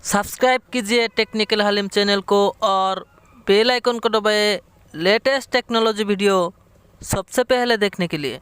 Subscribe कीजिए technical Halim channel को और बेल आइकन को दबाए लेटेस्ट टेक्नोलॉजी वीडियो सबसे पहले देखने के लिए।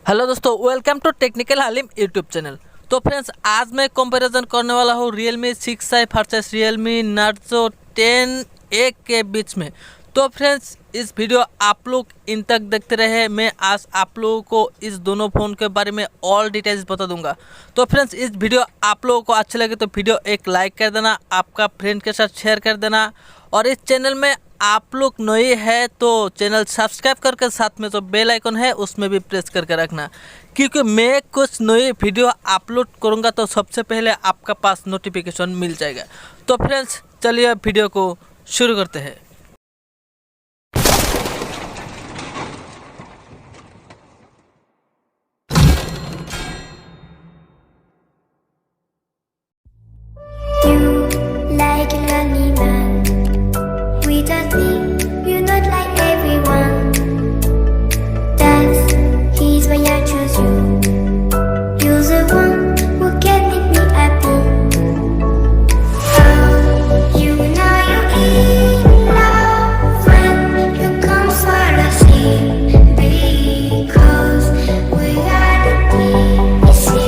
हेलो दोस्तों, welcome to technical Halim YouTube channel. तो फ्रेंड्स, आज मैं कंपैरिजन करने वाला हूँ Realme 6i versus Realme Narzo 10A के बीच में। तो फ्रेंड्स, इस वीडियो आप लोग इन तक देखते रहे। मैं आज आप लोगों को इस दोनों फ़ोन के बारे में ऑल डिटेल्स बता दूंगा। तो फ्रेंड्स, इस वीडियो आप लोगों को अच्छा लगे तो वीडियो एक लाइक कर देना, आपका फ्रेंड के साथ शेयर कर देना। और इस चैनल में आप लोग नए हैं तो चैनल सब्सक्राइब करके साथ में जो बेल आइकन है उसमें भी प्रेस करके रखना, क्योंकि मैं कुछ नए वीडियो अपलोड करूंगा तो सबसे पहले आपका पास नोटिफिकेशन मिल जाएगा। तो फ्रेंड्स, चलिए वीडियो को शुरू करते हैं। Like a lonely man, without me, you're not like everyone. That's he's why I choose you. You're the one who can make me happy. Oh, you know you're in love when you come for the sea, because we are the team. It's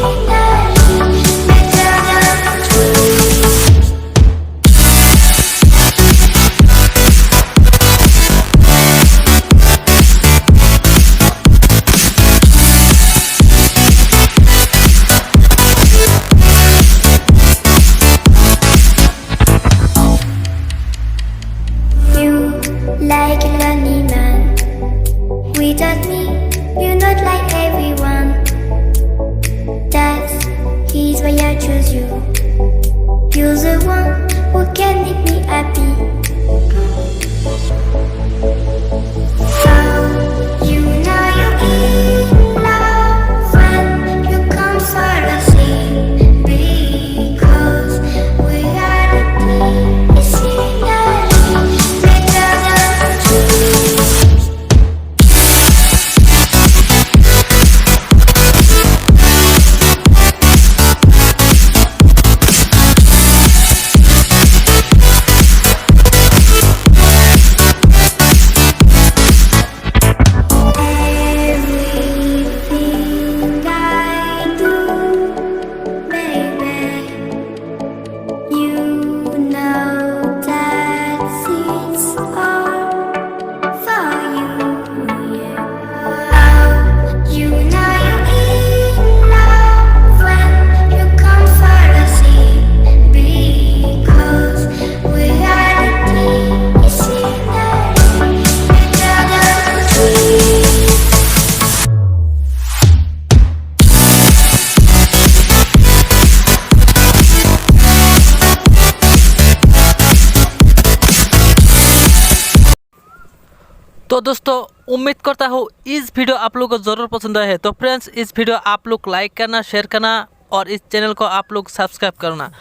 तो दोस्तों, उम्मीद करता हूँ इस video आप लोगों को ज़रूर पसंद आया है। तो फ्रेंड्स, इस वीडियो आप लोग लाइक करना, शेयर करना और इस चैनल को आप लोग सब्सक्राइब करना।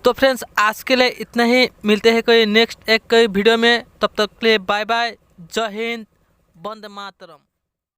तो फ्रेंड्स, आज के लिए इतना ही। मिलते हैं कोई नेक्स्ट एक कोई वीडियो में। तब तक के लिए बाय बाय, जय हिंद, वंदे मातरम।